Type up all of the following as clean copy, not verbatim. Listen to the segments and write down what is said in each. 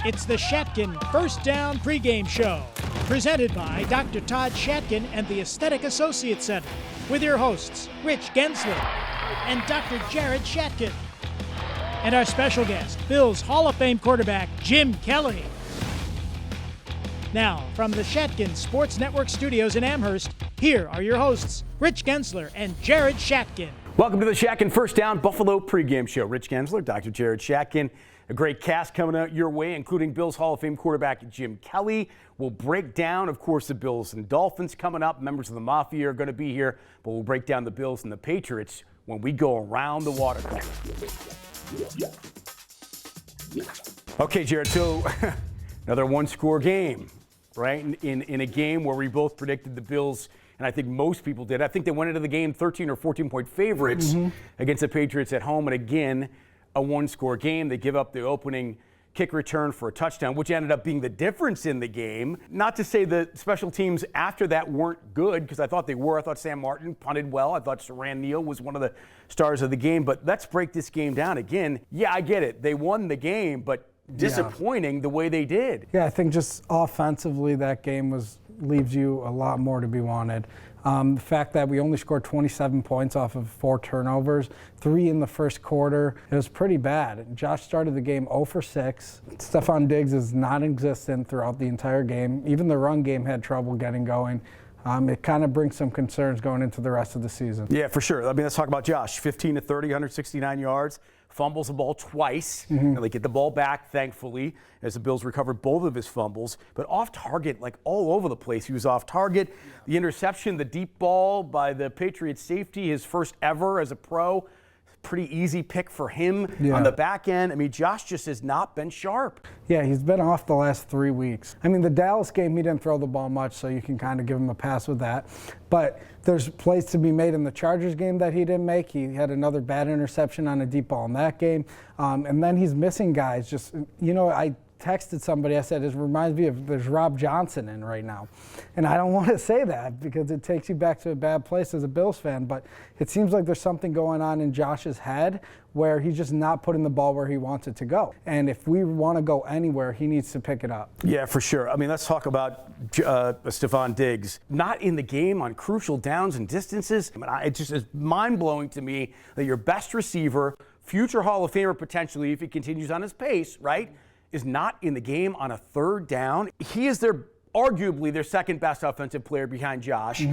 It's the Shatkin First Down Pregame Show, presented by Dr. Todd Shatkin and the Aesthetic Associates Center, with your hosts, Rich Gaenzler and Dr. Jared Shatkin, and our special guest, Bills Hall of Fame quarterback, Jim Kelly. Now, from the Shatkin Sports Network studios in Amherst, here are your hosts, Rich Gaenzler and Jared Shatkin. Welcome to the Shatkin First Down Buffalo Pregame Show. Rich Gaenzler, Dr. Jared Shatkin. A great cast coming out your way, including Bills Hall of Fame quarterback Jim Kelly. We'll break down, of course, the Bills and Dolphins coming up. Members of the Mafia are going to be here, but we'll break down the Bills and the Patriots when we go around the water cooler. Okay, Jared, so another one-score game, right? In a game where we both predicted the Bills, and I think most people did. I think they went into the game 13 or 14-point favorites against the Patriots at home, and again, a one-score game. They give up the opening kick return for a touchdown, which ended up being the difference in the game. Not to say the special teams after that weren't good, because I thought they were. I thought Sam Martin punted well. I thought Saran Neal was one of the stars of the game. But let's break this game down again. Yeah, I get it. They won the game, but disappointing the way they did. Yeah, I think just offensively that game leaves you a lot more to be wanted. The fact that we only scored 27 points off of 4 turnovers, 3 in the first quarter, it was pretty bad. Josh started the game 0 for 6. Stefon Diggs is non-existent throughout the entire game. Even the run game had trouble getting going. It kind of brings some concerns going into the rest of the season. Yeah, for sure. I mean, let's talk about Josh. 15 to 30, 169 yards. Fumbles the ball twice, and they get the ball back, thankfully, as the Bills recovered both of his fumbles. But off target, like all over the place, he was off target. The interception, the deep ball by the Patriots safety, his first ever as a pro. Pretty easy pick for him on the back end. I mean, Josh just has not been sharp. Yeah, he's been off the last 3 weeks. I mean, the Dallas game, he didn't throw the ball much, so you can kind of give him a pass with that. But there's plays to be made in the Chargers game that he didn't make. He had another bad interception on a deep ball in that game. And then he's missing guys. Just, you know, I texted somebody, I said, it reminds me of there's Rob Johnson in right now. And I don't want to say that because it takes you back to a bad place as a Bills fan, but it seems like there's something going on in Josh's head where he's just not putting the ball where he wants it to go. And if we want to go anywhere, he needs to pick it up. Yeah, for sure. I mean, let's talk about Stefon Diggs. Not in the game on crucial downs and distances. I mean, it just is mind-blowing to me that your best receiver, future Hall of Famer potentially if he continues on his pace, right, is not in the game on a third down. He is arguably their second best offensive player behind Josh.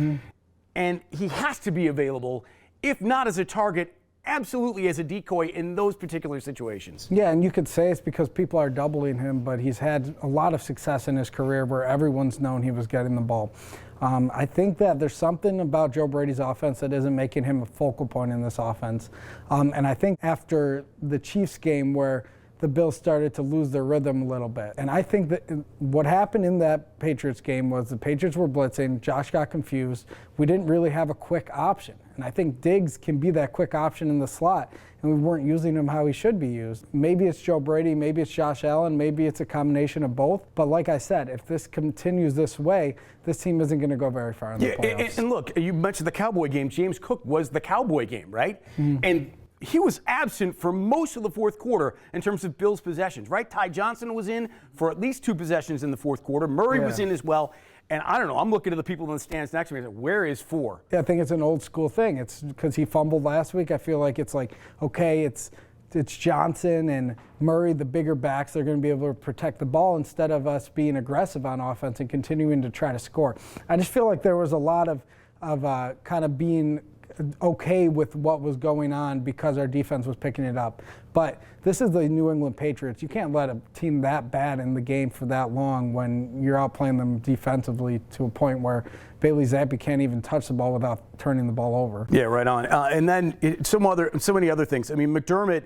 And he has to be available, if not as a target, absolutely as a decoy in those particular situations. Yeah, and you could say it's because people are doubling him, but he's had a lot of success in his career where everyone's known he was getting the ball. I think that there's something about Joe Brady's offense that isn't making him a focal point in this offense. And I think after the Chiefs game where the Bills started to lose their rhythm a little bit. And I think that what happened in that Patriots game was the Patriots were blitzing, Josh got confused, we didn't really have a quick option. And I think Diggs can be that quick option in the slot, and we weren't using him how he should be used. Maybe it's Joe Brady, maybe it's Josh Allen, maybe it's a combination of both. But like I said, if this continues this way, this team isn't going to go very far in the playoffs. And look, you mentioned the Cowboy game. James Cook was the Cowboy game, right? And he was absent for most of the fourth quarter in terms of Bills' possessions, right? Ty Johnson was in for at least 2 possessions in the fourth quarter. Murray was in as well. And I don't know, I'm looking at the people in the stands next to me and saying, where is 4? Yeah, I think it's an old school thing. It's because he fumbled last week. I feel like it's like, okay, it's Johnson and Murray, the bigger backs. They're going to be able to protect the ball instead of us being aggressive on offense and continuing to try to score. I just feel like there was a lot of kind of being okay with what was going on because our defense was picking it up. But this is the New England Patriots. You can't let a team that bad in the game for that long when you're outplaying them defensively to a point where Bailey Zappi can't even touch the ball without turning the ball over. Yeah, right on. And then so many other things. I mean, McDermott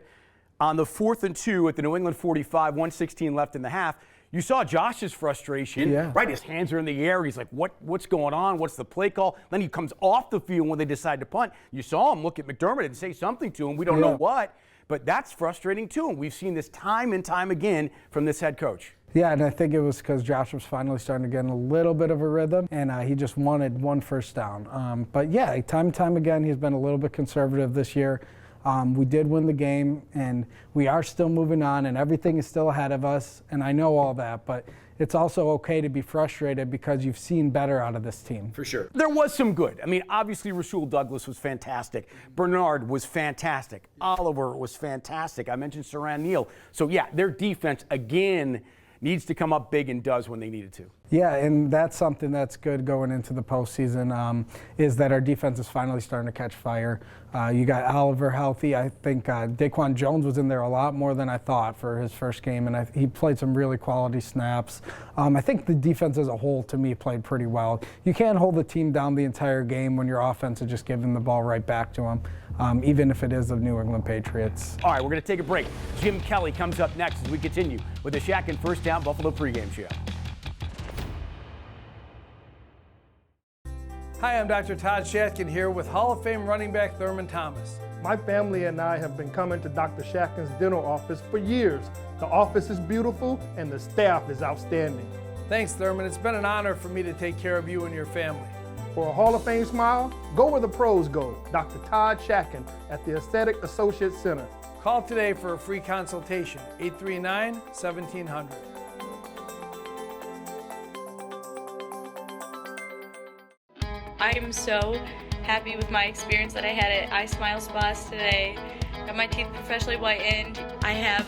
on the 4th and 2 at the New England 45, 1:16 left in the half. You saw Josh's frustration, right? His hands are in the air. He's like, what's going on? What's the play call? Then he comes off the field when they decide to punt. You saw him look at McDermott and say something to him. We don't know what, but that's frustrating too. And we've seen this time and time again from this head coach. Yeah, and I think it was because Josh was finally starting to get in a little bit of a rhythm, and he just wanted one first down. But yeah, time and time again, he's been a little bit conservative this year. We did win the game, and we are still moving on, and everything is still ahead of us, and I know all that, but it's also okay to be frustrated because you've seen better out of this team. For sure. There was some good. I mean, obviously, Rasul Douglas was fantastic. Bernard was fantastic. Oliver was fantastic. I mentioned Saran Neal. So, yeah, their defense, again, needs to come up big and does when they needed to. Yeah, and that's something that's good going into the postseason, is that our defense is finally starting to catch fire. You got Oliver healthy. I think Daquan Jones was in there a lot more than I thought for his first game, and he played some really quality snaps. I think the defense as a whole, to me, played pretty well. You can't hold the team down the entire game when your offense is just giving the ball right back to them, even if it is the New England Patriots. All right, we're going to take a break. Jim Kelly comes up next as we continue with the Shatkin First Down Buffalo pregame show. Hi, I'm Dr. Todd Shatkin here with Hall of Fame running back Thurman Thomas. My family and I have been coming to Dr. Shatkin's dental office for years. The office is beautiful and the staff is outstanding. Thanks, Thurman. It's been an honor for me to take care of you and your family. For a Hall of Fame smile, go where the pros go. Dr. Todd Shatkin at the Aesthetic Associates Center. Call today for a free consultation, 839-1700. I am so happy with my experience that I had at iSmile Spas today. Got my teeth professionally whitened. I have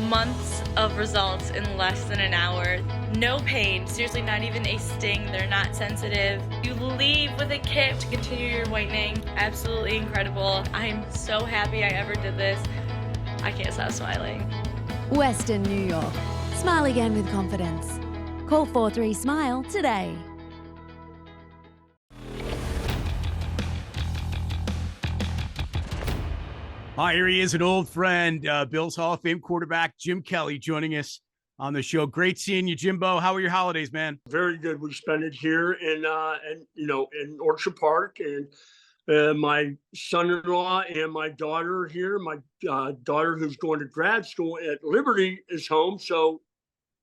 months of results in less than an hour. No pain, seriously not even a sting. They're not sensitive. You leave with a kit to continue your whitening. Absolutely incredible. I am so happy I ever did this. I can't stop smiling. Western New York. Smile again with confidence. Call 43-SMILE today. Hi, here he is, an old friend, Bills Hall of Fame quarterback Jim Kelly, joining us on the show. Great seeing you, Jimbo. How were your holidays, man? Very good. We spent it here in Orchard Park, and my son-in-law and my daughter here. My daughter, who's going to grad school at Liberty, is home, so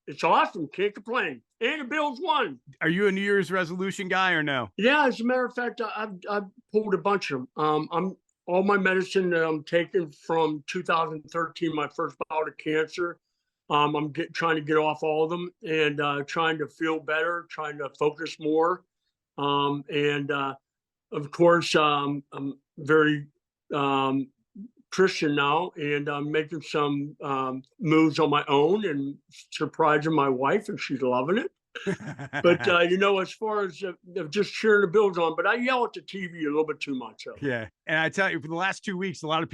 it's awesome. Can't complain. And the Bills won. Are you a New Year's resolution guy or no? Yeah, as a matter of fact, I've pulled a bunch of them. All my medicine that I'm taking from 2013, my first bout of cancer, I'm trying to get off all of them and trying to feel better, trying to focus more. Of course, I'm very Christian now, and I'm making some moves on my own and surprising my wife, and she's loving it. But as far as just cheering the Bills on, but I yell at the TV a little bit too much. So. Yeah, and I tell you, for the last 2 weeks, a lot of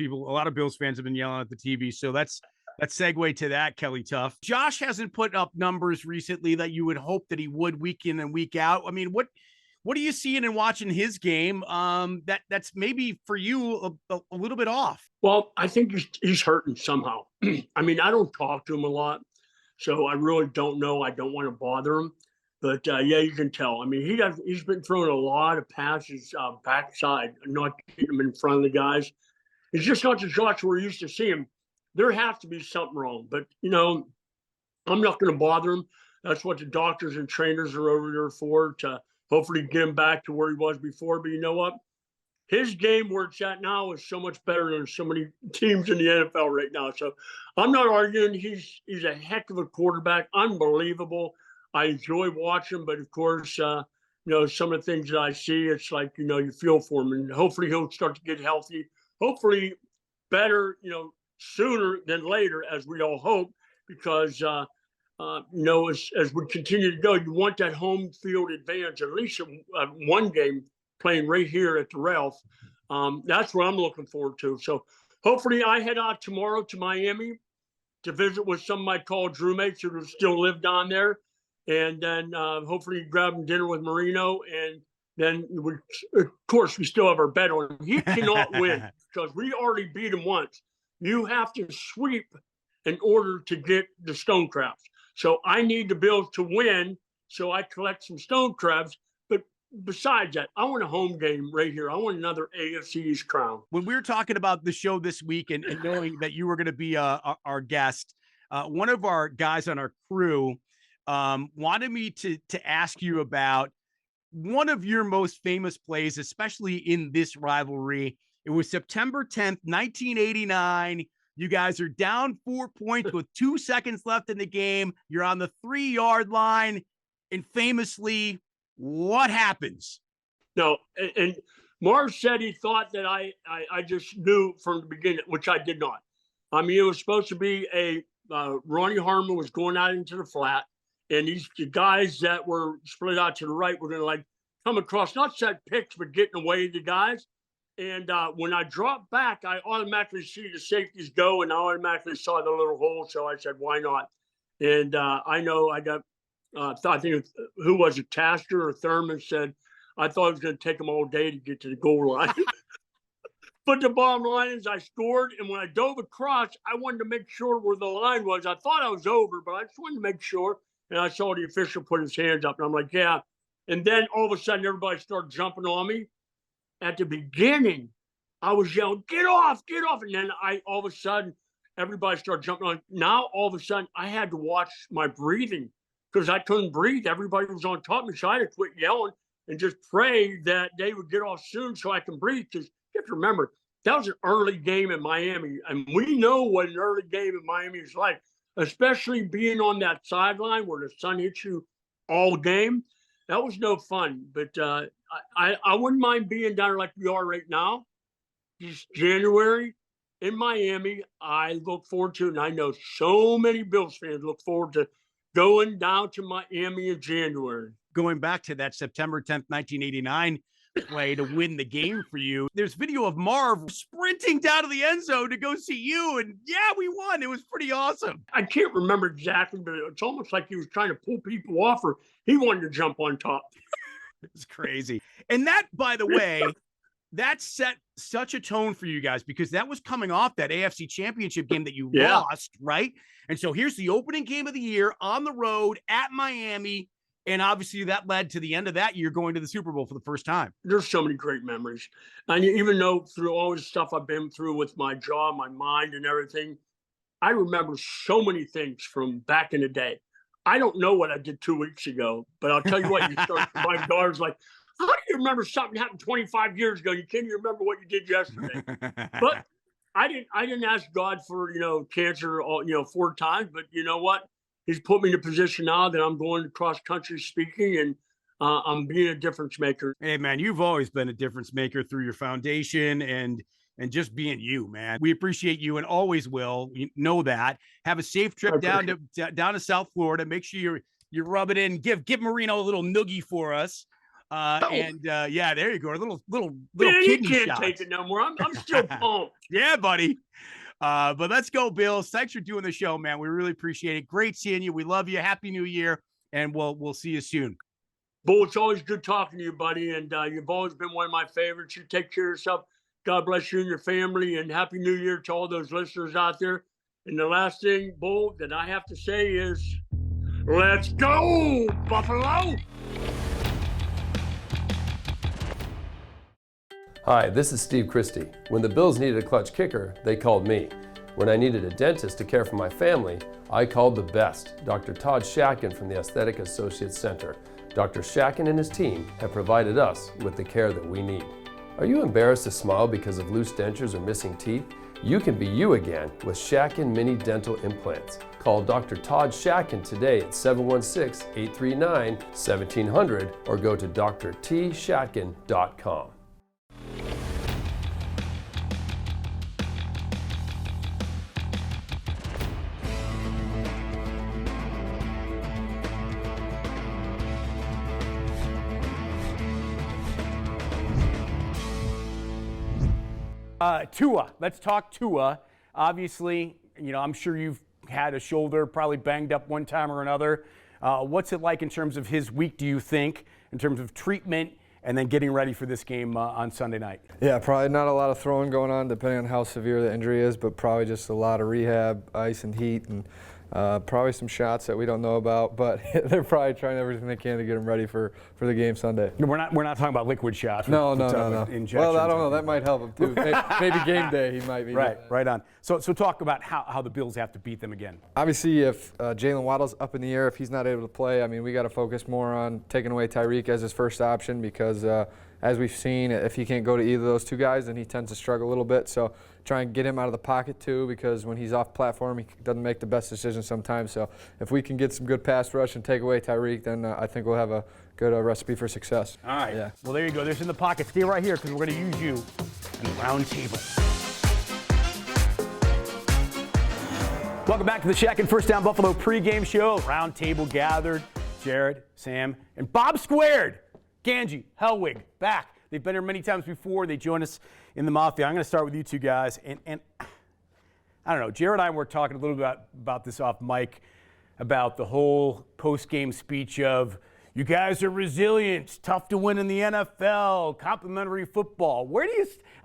Bills fans have been yelling at the TV. So let's segue to that, Kelly Tough. Josh hasn't put up numbers recently that you would hope that he would week in and week out. I mean, what are you seeing and watching his game that's maybe for you a little bit off? Well, I think he's hurting somehow. I mean, I don't talk to him a lot, so I really don't know. I don't want to bother him. But, yeah, you can tell. I mean, he's been throwing a lot of passes backside, not getting him in front of the guys. It's just not the Josh we're used to seeing. There has to be something wrong. But, I'm not going to bother him. That's what the doctors and trainers are over there for, to hopefully get him back to where he was before. But you know what? His game where it's at now is so much better than so many teams in the NFL right now. So I'm not arguing. He's a heck of a quarterback, unbelievable. I enjoy watching, but of course, some of the things that I see, it's like, you feel for him, and hopefully he'll start to get healthy, hopefully better, sooner than later, as we all hope, because, as we continue to go, you want that home field advantage, at least one game playing right here at the Ralph. That's what I'm looking forward to. So hopefully I head out tomorrow to Miami to visit with some of my college roommates who still live down there. And then hopefully grab dinner with Marino. And then, of course, we still have our bet on him. He cannot win because we already beat him once. You have to sweep in order to get the stone crabs. So I need the Bills to win so I collect some stone crabs. But besides that, I want a home game right here. I want another AFC East crown. When we were talking about the show this week and knowing that you were going to be our guest, one of our guys on our crew wanted me to ask you about one of your most famous plays, especially in this rivalry. It was September 10th, 1989. You guys are down 4 points with 2 seconds left in the game. You're on the 3-yard line. And famously, what happens? No, and Marv said he thought that I just knew from the beginning, which I did not. I mean, it was supposed to be Ronnie Harmon was going out into the flat, and the guys that were split out to the right were going to come across, not set picks, but getting away the guys. And when I dropped back, I automatically see the safeties go, and I automatically saw the little hole. So I said, why not? And I know I got, I think, who was it, Tasker or Thurman said, I thought it was going to take them all day to get to the goal line. But the bottom line is I scored, and when I dove across, I wanted to make sure where the line was. I thought I was over, but I just wanted to make sure. And I saw the official put his hands up, and I'm like, yeah. And then all of a sudden, everybody started jumping on me. At the beginning, I was yelling, get off, get off. And then all of a sudden, everybody started jumping on. Now, all of a sudden, I had to watch my breathing because I couldn't breathe. Everybody was on top of me, so I had to quit yelling and just pray that they would get off soon so I can breathe. Because you have to remember, that was an early game in Miami. And we know what an early game in Miami is like, especially being on that sideline where the sun hits you all game. That was no fun. But I wouldn't mind being down like we are right now. Just January in Miami, I look forward to it. And I know so many Bills fans look forward to going down to Miami in January. Going back to that September 10th, 1989 play to win the game for you. There's video of Marv sprinting down to the end zone to go see you. And yeah, we won. It was pretty awesome. I can't remember exactly, but it's almost like he was trying to pull people off or he wanted to jump on top. It's crazy. And that, by the way, that set such a tone for you guys because that was coming off that AFC Championship game that you lost, right? And so here's the opening game of the year on the road at Miami. And obviously that led to the end of that year going to the Super Bowl for the first time. There's so many great memories. And even though through all the stuff I've been through with my jaw, my mind and everything, I remember so many things from back in the day. I don't know what I did 2 weeks ago, but I'll tell you what, my daughter's like, how do you remember something happened 25 years ago? You can't even remember what you did yesterday. But I didn't ask God for, cancer, 4 times, but you know what? He's put me in a position now that I'm going to cross country speaking and I'm being a difference maker. Hey man, you've always been a difference maker through your foundation and just being you, man. We appreciate you and always will. You know that. Have a safe trip down to South Florida. Make sure you rub it in. Give Marino a little noogie for us. Yeah, there you go. A little Man, kidney he can't shot. take it no more. I'm still pumped. Yeah, buddy. But let's go, Bills. Thanks for doing the show, man. We really appreciate it. Great seeing you. We love you. Happy New Year, and we'll see you soon. Bull, it's always good talking to you, buddy, and you've always been one of my favorites. You take care of yourself. God bless you and your family, and Happy New Year to all those listeners out there. And the last thing, Bull, that I have to say is, let's go, Buffalo! Hi, this is Steve Christie. When the Bills needed a clutch kicker, they called me. When I needed a dentist to care for my family, I called the best, Dr. Todd Shatkin from the Aesthetic Associates Center. Dr. Shatkin and his team have provided us with the care that we need. Are you embarrassed to smile because of loose dentures or missing teeth? You can be you again with Shatkin Mini Dental Implants. Call Dr. Todd Shatkin today at 716-839-1700 or go to drtshatkin.com. Tua. Let's talk Tua. Obviously, I'm sure you've had a shoulder probably banged up one time or another. What's it like in terms of his week, do you think, in terms of treatment and then getting ready for this game on Sunday night? Yeah, probably not a lot of throwing going on depending on how severe the injury is, but probably just a lot of rehab, ice and heat, and probably some shots that we don't know about, but they're probably trying everything they can to get him ready for the game Sunday. We're not talking about liquid shots. No. Well, I don't know. That might help him too. Maybe game day he might be. Right on. So talk about how the Bills have to beat them again. Obviously, if Jalen Waddle's up in the air, if he's not able to play, I mean, we got to focus more on taking away Tyreek as his first option because as we've seen, if he can't go to either of those two guys, then he tends to struggle a little bit. So try and get him out of the pocket too, because when he's off platform, he doesn't make the best decisions sometimes. So if we can get some good pass rush and take away Tyreek, then I think we'll have a good recipe for success. All right. Yeah. Well, there you go. There's in the pocket. Stay right here because we're going to use you in the round table. Welcome back to the Shatkin First Down Buffalo pregame show. Round table gathered. Jared, Sam, and Bob Squared. Ganji, Hellwig, back. They've been here many times before. They join us in the Mafia. I'm going to start with you two guys. And I don't know, Jared and I were talking a little bit about this off mic, about the whole post-game speech of, you guys are resilient, tough to win in the NFL, complimentary football.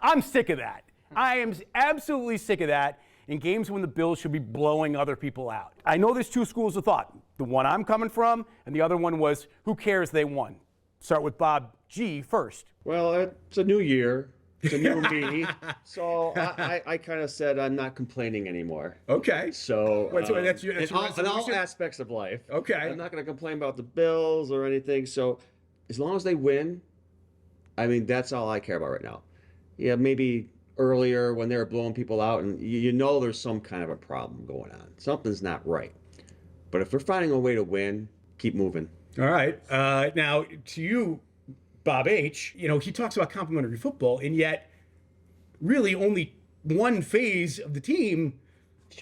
I'm sick of that. I am absolutely sick of that in games when the Bills should be blowing other people out. I know there's two schools of thought. The one I'm coming from, and the other one was, who cares, they won. Start with Bob G first. Well, it's a new year. It's a new me. So I kind of said I'm not complaining anymore. Okay. So, that's in all aspects of life. Okay. I'm not going to complain about the Bills or anything. So as long as they win, I mean, that's all I care about right now. Yeah, maybe earlier when they were blowing people out, and you know there's some kind of a problem going on. Something's not right. But if they're finding a way to win, keep moving. All right. Now, to you, Bob H., he talks about complimentary football, and yet really only one phase of the team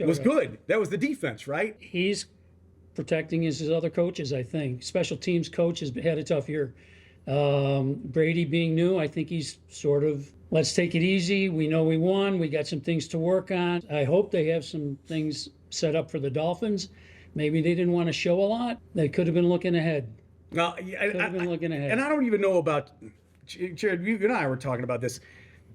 was good. That was the defense, right? He's protecting his other coaches, I think. Special teams coach has had a tough year. Brady being new, I think he's sort of, let's take it easy. We know we won. We got some things to work on. I hope they have some things set up for the Dolphins. Maybe they didn't want to show a lot. They could have been looking ahead. Well, looking ahead. And I don't even know about, Jared, you and I were talking about this.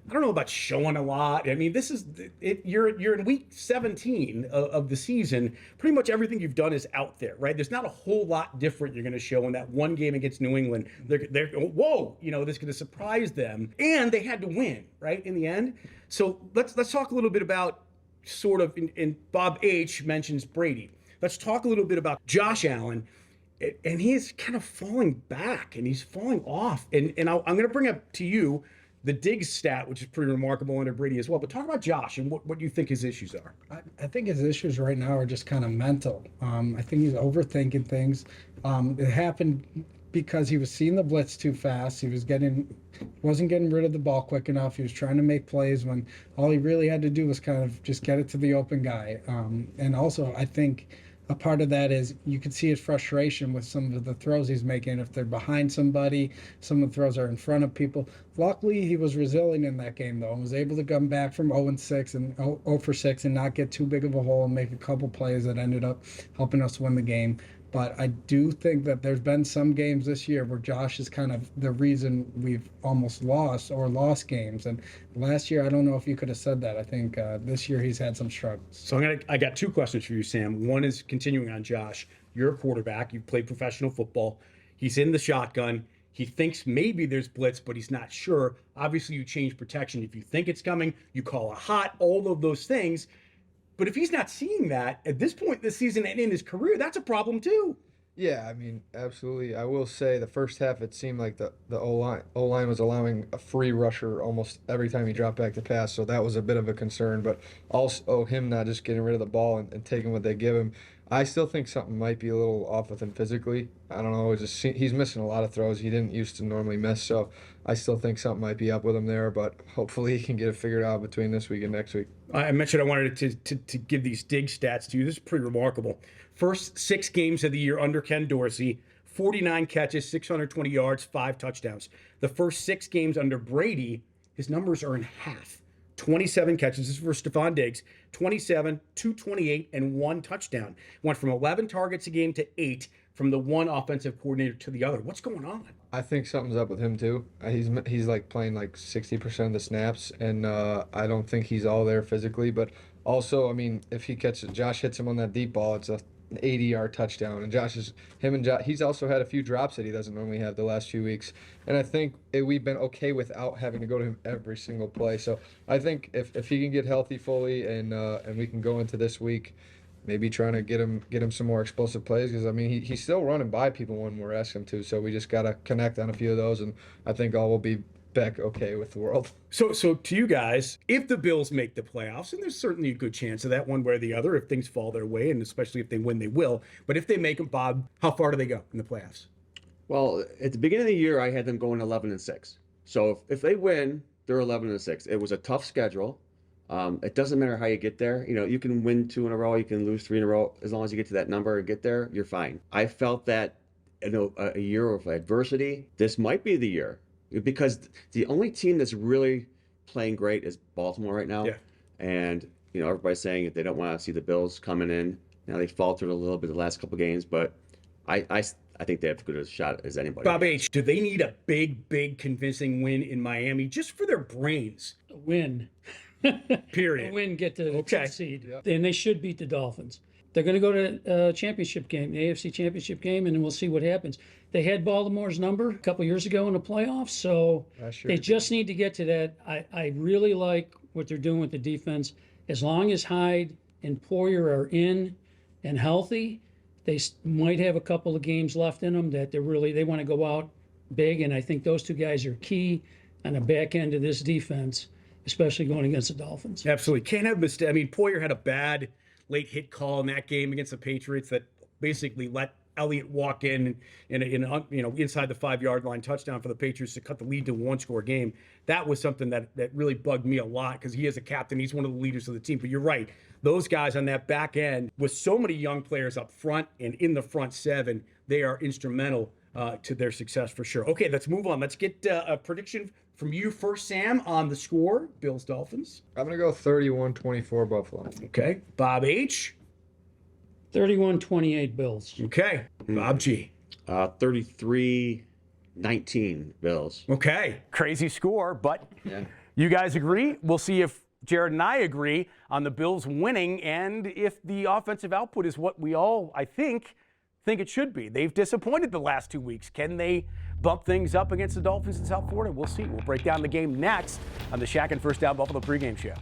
I don't know about showing a lot. I mean, this is it. You're in week 17 of the season. Pretty much everything you've done is out there, right? There's not a whole lot different you're going to show in that one game against New England. They're whoa, this is going to surprise them, and they had to win, right, in the end. So let's talk a little bit about sort of. And Bob H. mentions Brady. Let's talk a little bit about Josh Allen. And he's kind of falling back, and he's falling off. And I'm going to bring up to you the Diggs stat, which is pretty remarkable under Brady as well. But talk about Josh and what you think his issues are. I think his issues right now are just kind of mental. I think he's overthinking things. It happened because he was seeing the blitz too fast. He wasn't getting rid of the ball quick enough. He was trying to make plays when all he really had to do was kind of just get it to the open guy. And also, I think a part of that is you can see his frustration with some of the throws he's making. If they're behind somebody, some of the throws are in front of people. Luckily, he was resilient in that game, though, and was able to come back from 0-6 and 0 for 6 and not get too big of a hole and make a couple plays that ended up helping us win the game. But I do think that there's been some games this year where Josh is kind of the reason we've almost lost games. And last year, I don't know if you could have said that. I think this year he's had some struggles. So I got two questions for you, Sam. One is continuing on Josh. You're a quarterback. You've played professional football. He's in the shotgun. He thinks maybe there's blitz, but he's not sure. Obviously, you change protection. If you think it's coming, you call a hot, all of those things. But if he's not seeing that at this point this season and in his career, that's a problem too. Yeah, I mean, absolutely. I will say the first half, it seemed like the O-line was allowing a free rusher almost every time he dropped back to pass, so that was a bit of a concern. But also him not just getting rid of the ball and taking what they give him. I still think something might be a little off with him physically. I don't know. He's missing a lot of throws he didn't used to normally miss, so I still think something might be up with him there, but hopefully he can get it figured out between this week and next week. I mentioned I wanted to give these dig stats to you. This is pretty remarkable. First 6 games of the year under Ken Dorsey, 49 catches, 620 yards, 5 touchdowns. The first 6 games under Brady, his numbers are in half. 27 catches, this is for Stephon Diggs, 27, 228, and 1 touchdown. Went from 11 targets a game to 8 from the one offensive coordinator to the other. What's going on? I think something's up with him too. He's like playing like 60% of the snaps, and I don't think he's all there physically. But also, I mean, if Josh hits him on that deep ball, it's an 80-yard touchdown. And he's also had a few drops that he doesn't normally have the last few weeks. And I think we've been okay without having to go to him every single play. So I think if he can get healthy fully and we can go into this week, maybe trying to get him some more explosive plays, because I mean he's still running by people when we're asking him to. So we just got to connect on a few of those, and I think all will be back okay with the world. So to you guys, if the Bills make the playoffs, and there's certainly a good chance of that one way or the other, if things fall their way, and especially if they win, they will. But if they make them, Bob, how far do they go in the playoffs? Well, at the beginning of the year, I had them going 11-6. So if they win, they're 11-6. It was a tough schedule. It doesn't matter how you get there. You know, you can win 2 in a row, you can lose 3 in a row. As long as you get to that number and get there, you're fine. I felt that a year of adversity, this might be the year, because the only team that's really playing great is Baltimore right now. Yeah. And you know, everybody's saying that they don't want to see the Bills coming in. Now they faltered a little bit the last couple games, but I think they have as good a shot as anybody. Bob H., do they need a big convincing win in Miami just for their brains? A win. Period. A win, get the Okay. seed. Yep. And they should beat the Dolphins. They're going to go to championship game, the AFC championship game, and then we'll see what happens. They had Baltimore's number a couple years ago in the playoffs, so they just need to get to that. I really like what they're doing with the defense. As long as Hyde and Poyer are in and healthy, they might have a couple of games left in them that they want to go out big, and I think those two guys are key on the back end of this defense, especially going against the Dolphins. Absolutely. Can't have mistake. I mean, Poyer had a bad late hit call in that game against the Patriots that basically let Elliott walk in inside the 5-yard line touchdown for the Patriots to cut the lead to a 1-score game. That was something that really bugged me a lot because he is a captain. He's one of the leaders of the team. But you're right. Those guys on that back end with so many young players up front and in the front 7, they are instrumental to their success for sure. Okay, let's move on. Let's get a prediction from you first, Sam, on the score, Bills-Dolphins. I'm going to go 31-24 Buffalo. Okay. Bob H. 31-28 Bills. Okay. Bob G. 33-19 Bills. Okay. Crazy score, but you guys agree? We'll see if Jared and I agree on the Bills winning and if the offensive output is what we all, I think it should be. They've disappointed the last 2 weeks. Can they bump things up against the Dolphins in South Florida? We'll see. We'll break down the game next on the Shatkin First Down Buffalo pregame show.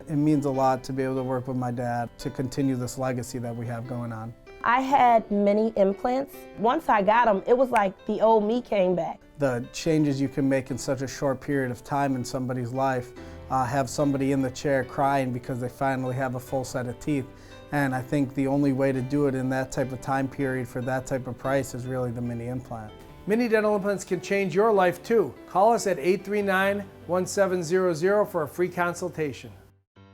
It means a lot to be able to work with my dad to continue this legacy that we have going on. I had many implants. Once I got them, it was like the old me came back. The changes you can make in such a short period of time in somebody's life, have somebody in the chair crying because they finally have a full set of teeth. And I think the only way to do it in that type of time period for that type of price is really the mini implant. Mini dental implants can change your life too. Call us at 839-1700 for a free consultation.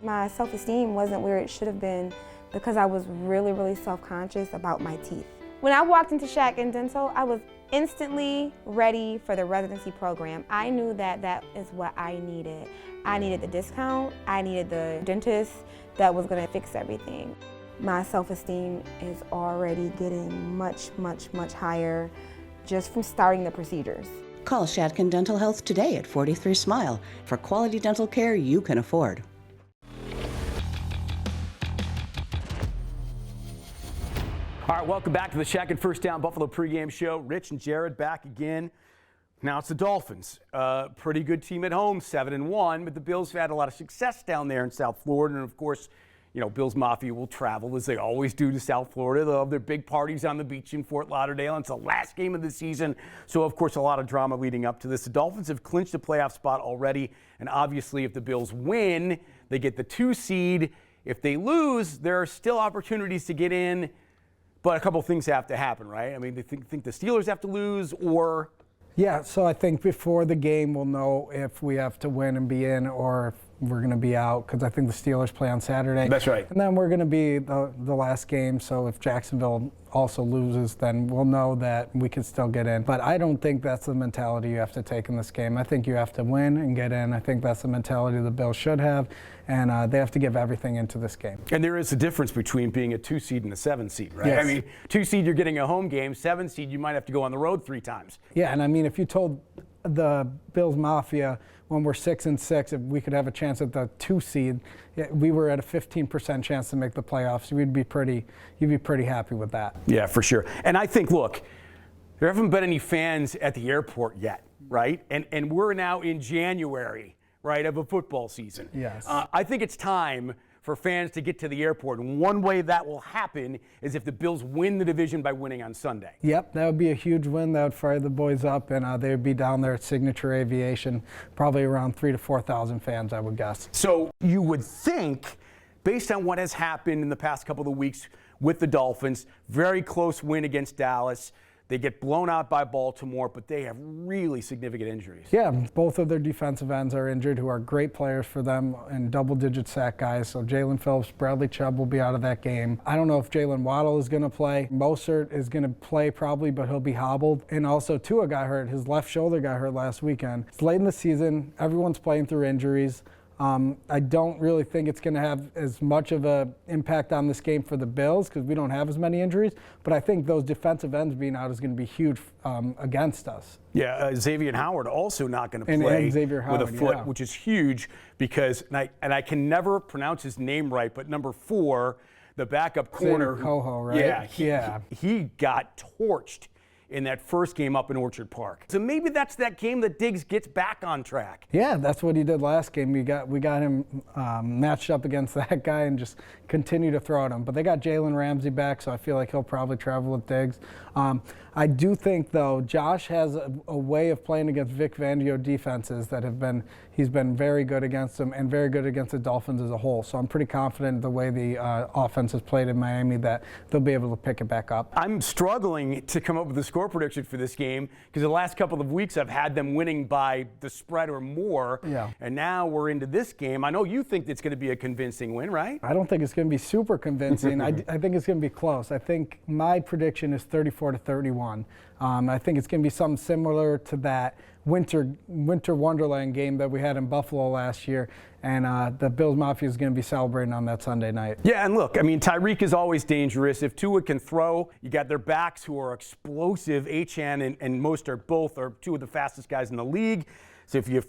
My self-esteem wasn't where it should have been because I was really self-conscious about my teeth. When I walked into Shatkin Dental, I was instantly ready for the residency program. I knew that that is what I needed. I needed the discount, I needed the dentist that was gonna fix everything. My self-esteem is already getting much higher just from starting the procedures. Call Shatkin Dental Health today at 43 Smile for quality dental care you can afford. All right, welcome back to the Shatkin First Down Buffalo pregame show. Rich and Jared back again. Now it's the Dolphins. Pretty good team at home, 7-1, but the Bills have had a lot of success down there in South Florida. And of course, you know, Bills Mafia will travel as they always do to South Florida. They'll have their big parties on the beach in Fort Lauderdale. It's the last game of the season. So, of course, a lot of drama leading up to this. The Dolphins have clinched a playoff spot already. And obviously, if the Bills win, they get the 2 seed. If they lose, there are still opportunities to get in. But a couple of things have to happen, right? I mean, they think the Steelers have to lose or... Yeah, so I think before the game we'll know if we have to win and be in or if we're going to be out, because I think the Steelers play on Saturday. That's right. And then we're going to be the last game, so if Jacksonville also loses, then we'll know that we can still get in. But I don't think that's the mentality you have to take in this game. I think you have to win and get in. I think that's the mentality the Bills should have, and they have to give everything into this game. And there is a difference between being a 2 seed and a 7 seed, right? Yes. I mean, 2 seed, you're getting a home game. 7 seed, you might have to go on the road 3 times. Yeah, and I mean, if you told the Bills Mafia when we're 6-6, if we could have a chance at the 2 seed, we were at a 15% chance to make the playoffs. You'd be pretty happy with that. Yeah, for sure. And I think, look, there haven't been any fans at the airport yet, right? And we're now in January, right, of a football season. Yes. I think it's time for fans to get to the airport. And one way that will happen is if the Bills win the division by winning on Sunday. Yep, that would be a huge win. That would fire the boys up, and they would be down there at Signature Aviation, probably around 3,000 to 4,000 fans, I would guess. So you would think, based on what has happened in the past couple of weeks with the Dolphins, very close win against Dallas. They get blown out by Baltimore, but they have really significant injuries. Yeah, both of their defensive ends are injured, who are great players for them and double-digit sack guys. So Jalen Phillips, Bradley Chubb will be out of that game. I don't know if Jalen Waddle is going to play. Mostert is going to play probably, but he'll be hobbled. And also Tua got hurt. His left shoulder got hurt last weekend. It's late in the season. Everyone's playing through injuries. I don't really think it's going to have as much of an impact on this game for the Bills because we don't have as many injuries, but I think those defensive ends being out is going to be huge against us. Yeah, Xavier Howard also not going to play with a foot, which is huge because, and I can never pronounce his name right, but number 4, the backup corner. Coho, right? Yeah, he got torched in that first game up in Orchard Park. So maybe that's that game that Diggs gets back on track. Yeah, that's what he did last game. We got him matched up against that guy and just continue to throw at him. But they got Jalen Ramsey back, so I feel like he'll probably travel with Diggs. I do think, though, Josh has a way of playing against Vic Fangio defenses that he's been very good against them and very good against the Dolphins as a whole. So I'm pretty confident the way the offense has played in Miami that they'll be able to pick it back up. I'm struggling to come up with a score prediction for this game because the last couple of weeks I've had them winning by the spread or more. Yeah. And now we're into this game. I know you think it's going to be a convincing win, right? I don't think it's going to be super convincing. I think it's going to be close. I think my prediction is 34-31. I think it's going to be something similar to that winter wonderland game that we had in Buffalo last year, and the Bills Mafia is going to be celebrating on that Sunday night. Yeah, and look, I mean, Tyreek is always dangerous. If Tua can throw, you got their backs who are explosive. Achane and Mostert both are 2 of the fastest guys in the league. So if you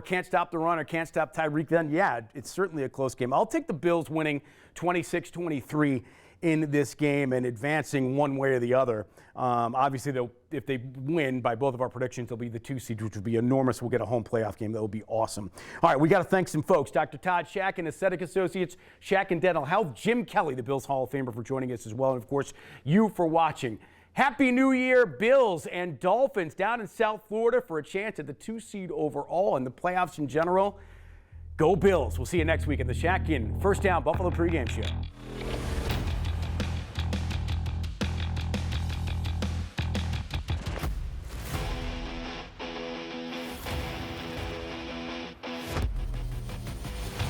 can't stop the run or can't stop Tyreek, then yeah, it's certainly a close game. I'll take the Bills winning 26-23 in this game and advancing one way or the other. Obviously, if they win by both of our predictions, they'll be the 2 seed, which would be enormous. We'll get a home playoff game. That will be awesome. All right, we got to thank some folks. Dr. Todd Shatkin, Aesthetic Associates, Shatkin Dental Health, Jim Kelly, the Bills Hall of Famer, for joining us as well, and of course, you for watching. Happy New Year, Bills and Dolphins down in South Florida for a chance at the 2 seed overall and the playoffs in general. Go Bills. We'll see you next week at the Shatkin First Down Buffalo Pregame Show.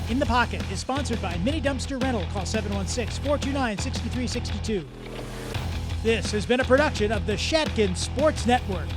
In the Pocket is sponsored by Mini Dumpster Rental. Call 716-429-6362. This has been a production of the Shatkin Sports Network.